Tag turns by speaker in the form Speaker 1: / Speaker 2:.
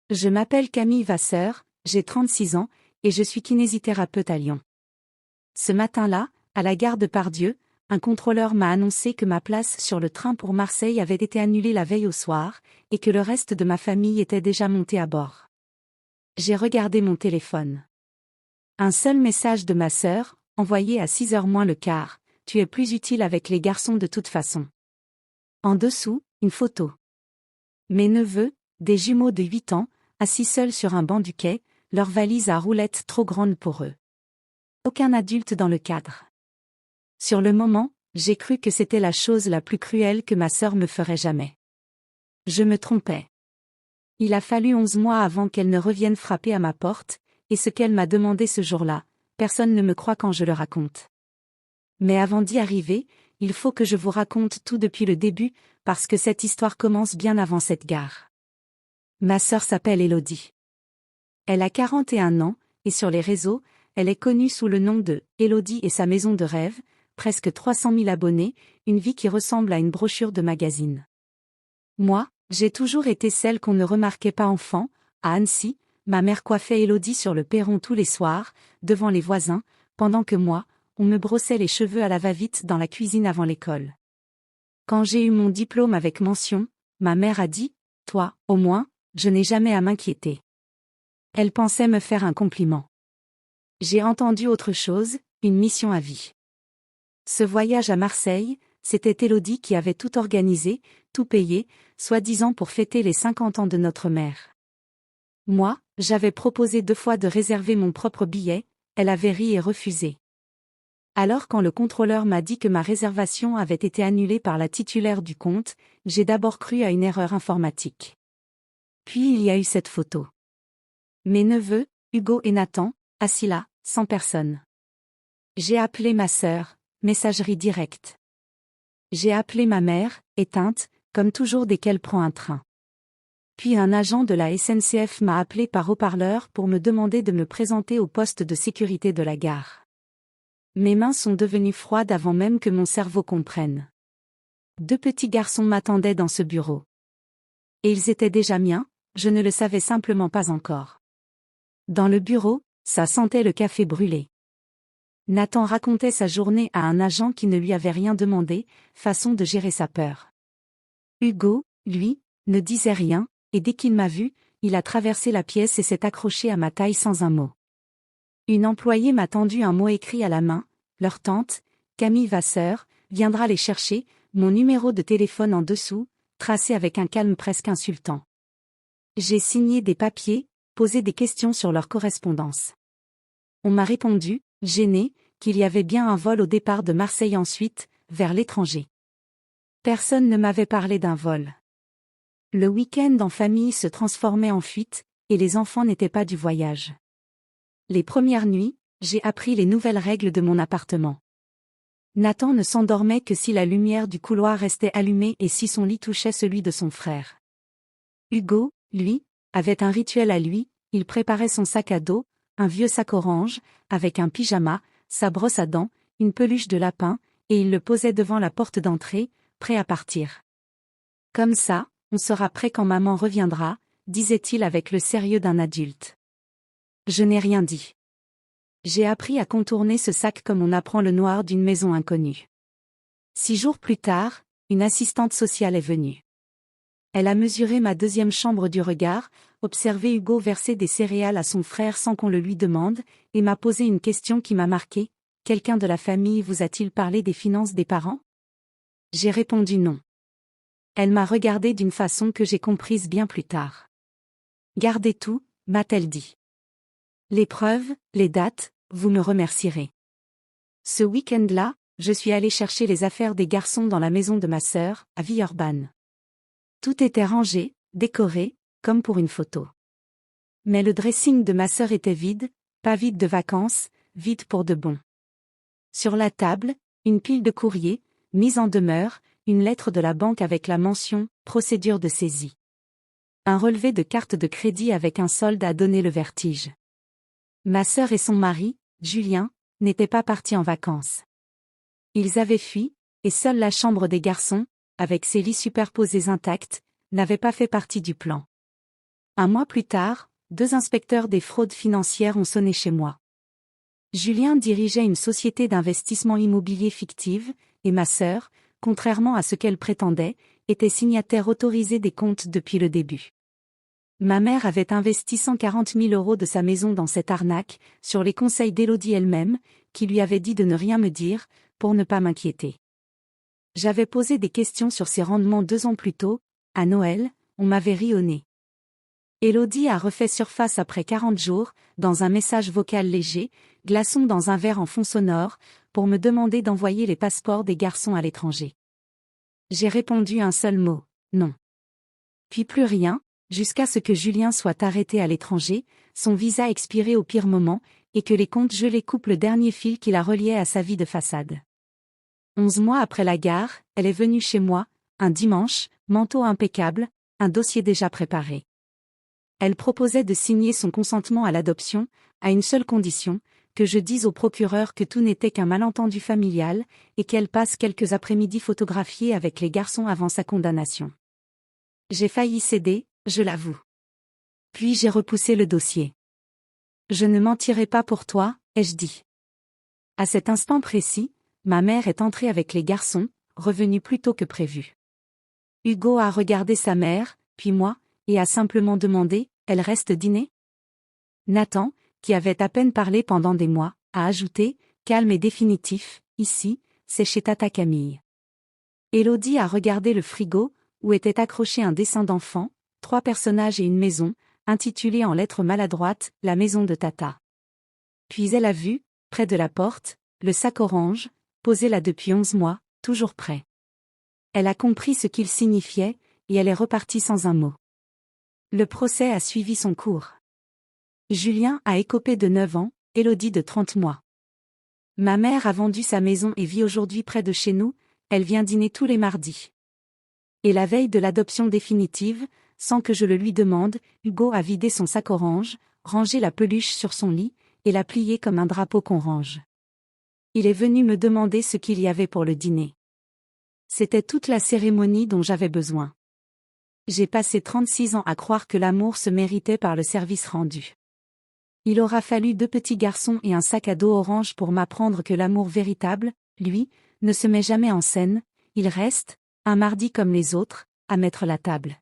Speaker 1: Je m'appelle Camille Vasseur, j'ai 36 ans, et je suis kinésithérapeute à Lyon. Ce matin-là, à la gare de Pardieu, un contrôleur m'a annoncé que ma place sur le train pour Marseille avait été annulée la veille au soir, et que le reste de ma famille était déjà monté à bord. J'ai regardé mon téléphone. Un seul message de ma sœur, envoyé à 6h moins le quart, « Tu es plus utile avec les garçons de toute façon ». En dessous, une photo. Mes neveux, des jumeaux de 8 ans, assis seuls sur un banc du quai, leurs valises à roulettes trop grandes pour eux. Aucun adulte dans le cadre. Sur le moment, j'ai cru que c'était la chose la plus cruelle que ma sœur me ferait jamais. Je me trompais. Il a fallu 11 mois avant qu'elle ne revienne frapper à ma porte, et ce qu'elle m'a demandé ce jour-là, personne ne me croit quand je le raconte. Mais avant d'y arriver, il faut que je vous raconte tout depuis le début, parce que cette histoire commence bien avant cette gare. Ma sœur s'appelle Élodie. Elle a 41 ans, et sur les réseaux, elle est connue sous le nom de « Élodie et sa maison de rêve », presque 300 000 abonnés, une vie qui ressemble à une brochure de magazine. Moi, j'ai toujours été celle qu'on ne remarquait pas enfant. À Annecy, ma mère coiffait Élodie sur le perron tous les soirs, devant les voisins, pendant que moi, on me brossait les cheveux à la va-vite dans la cuisine avant l'école. Quand j'ai eu mon diplôme avec mention, ma mère a dit « Toi, au moins, je n'ai jamais à m'inquiéter ». Elle pensait me faire un compliment. J'ai entendu autre chose, une mission à vie. Ce voyage à Marseille, c'était Élodie qui avait tout organisé, tout payé, soi-disant pour fêter les 50 ans de notre mère. Moi, j'avais proposé 2 fois de réserver mon propre billet, elle avait ri et refusé. Alors quand le contrôleur m'a dit que ma réservation avait été annulée par la titulaire du compte, j'ai d'abord cru à une erreur informatique. Puis il y a eu cette photo. Mes neveux, Hugo et Nathan, assis là, sans personne. J'ai appelé ma sœur, messagerie directe. J'ai appelé ma mère, éteinte, comme toujours dès qu'elle prend un train. Puis un agent de la SNCF m'a appelé par haut-parleur pour me demander de me présenter au poste de sécurité de la gare. Mes mains sont devenues froides avant même que mon cerveau comprenne. 2 petits garçons m'attendaient dans ce bureau. Et ils étaient déjà miens, je ne le savais simplement pas encore. Dans le bureau, ça sentait le café brûlé. Nathan racontait sa journée à un agent qui ne lui avait rien demandé, façon de gérer sa peur. Hugo, lui, ne disait rien, et dès qu'il m'a vu, il a traversé la pièce et s'est accroché à ma taille sans un mot. Une employée m'a tendu un mot écrit à la main, leur tante, Camille Vasseur, viendra les chercher, mon numéro de téléphone en dessous, tracé avec un calme presque insultant. J'ai signé des papiers, posé des questions sur leur correspondance. On m'a répondu, gêné, qu'il y avait bien un vol au départ de Marseille ensuite, vers l'étranger. Personne ne m'avait parlé d'un vol. Le week-end en famille se transformait en fuite, et les enfants n'étaient pas du voyage. Les premières nuits, j'ai appris les nouvelles règles de mon appartement. Nathan ne s'endormait que si la lumière du couloir restait allumée et si son lit touchait celui de son frère. Hugo, lui, avait un rituel à lui, il préparait son sac à dos, un vieux sac orange, avec un pyjama, sa brosse à dents, une peluche de lapin, et il le posait devant la porte d'entrée, prêt à partir. Comme ça, on sera prêt quand maman reviendra, disait-il avec le sérieux d'un adulte. Je n'ai rien dit. J'ai appris à contourner ce sac comme on apprend le noir d'une maison inconnue. 6 jours plus tard, une assistante sociale est venue. Elle a mesuré ma 2e chambre du regard, observé Hugo verser des céréales à son frère sans qu'on le lui demande, et m'a posé une question qui m'a marqué. Quelqu'un de la famille vous a-t-il parlé des finances des parents? J'ai répondu non. Elle m'a regardé d'une façon que j'ai comprise bien plus tard. Gardez tout, m'a-t-elle dit. Les preuves, les dates, vous me remercierez. Ce week-end-là, je suis allée chercher les affaires des garçons dans la maison de ma sœur, à Villeurbanne. Tout était rangé, décoré, comme pour une photo. Mais le dressing de ma sœur était vide, pas vide de vacances, vide pour de bon. Sur la table, une pile de courriers, mise en demeure, une lettre de la banque avec la mention « Procédure de saisie ». Un relevé de carte de crédit avec un solde a donné le vertige. Ma sœur et son mari, Julien, n'étaient pas partis en vacances. Ils avaient fui, et seule la chambre des garçons, avec ses lits superposés intacts, n'avait pas fait partie du plan. Un mois plus tard, 2 inspecteurs des fraudes financières ont sonné chez moi. Julien dirigeait une société d'investissement immobilier fictive, et ma sœur, contrairement à ce qu'elle prétendait, était signataire autorisée des comptes depuis le début. Ma mère avait investi 140 000 € de sa maison dans cette arnaque, sur les conseils d'Élodie elle-même, qui lui avait dit de ne rien me dire, pour ne pas m'inquiéter. J'avais posé des questions sur ses rendements 2 ans plus tôt, à Noël, on m'avait ri au nez. Élodie a refait surface après 40 jours, dans un message vocal léger, glaçon dans un verre en fond sonore, pour me demander d'envoyer les passeports des garçons à l'étranger. J'ai répondu un seul mot, non. Puis plus rien, jusqu'à ce que Julien soit arrêté à l'étranger, son visa expiré au pire moment, et que les comptes gelés coupent le dernier fil qui la reliait à sa vie de façade. 11 mois après la gare, elle est venue chez moi, un dimanche, manteau impeccable, un dossier déjà préparé. Elle proposait de signer son consentement à l'adoption, à une seule condition, que je dise au procureur que tout n'était qu'un malentendu familial, et qu'elle passe quelques après-midi photographiés avec les garçons avant sa condamnation. J'ai failli céder, je l'avoue. Puis j'ai repoussé le dossier. Je ne mentirai pas pour toi, ai-je dit. À cet instant précis, ma mère est entrée avec les garçons, revenue plus tôt que prévu. Hugo a regardé sa mère, puis moi, et a simplement demandé, « Elle reste dîner ?» Nathan, qui avait à peine parlé pendant des mois, a ajouté, calme et définitif, « Ici, c'est chez Tata Camille. » Élodie a regardé le frigo, où était accroché un dessin d'enfant, 3 personnages et une maison, intitulée en lettres maladroites, « La maison de Tata ». Puis elle a vu, près de la porte, le sac orange, posé là depuis 11 mois, toujours prêt. Elle a compris ce qu'il signifiait, et elle est repartie sans un mot. Le procès a suivi son cours. Julien a écopé de 9 ans, Élodie de 30 mois. Ma mère a vendu sa maison et vit aujourd'hui près de chez nous, elle vient dîner tous les mardis. Et la veille de l'adoption définitive, sans que je le lui demande, Hugo a vidé son sac orange, rangé la peluche sur son lit, et l'a plié comme un drapeau qu'on range. Il est venu me demander ce qu'il y avait pour le dîner. C'était toute la cérémonie dont j'avais besoin. J'ai passé 36 ans à croire que l'amour se méritait par le service rendu. Il aura fallu 2 petits garçons et un sac à dos orange pour m'apprendre que l'amour véritable, lui, ne se met jamais en scène, il reste, un mardi comme les autres, à mettre la table.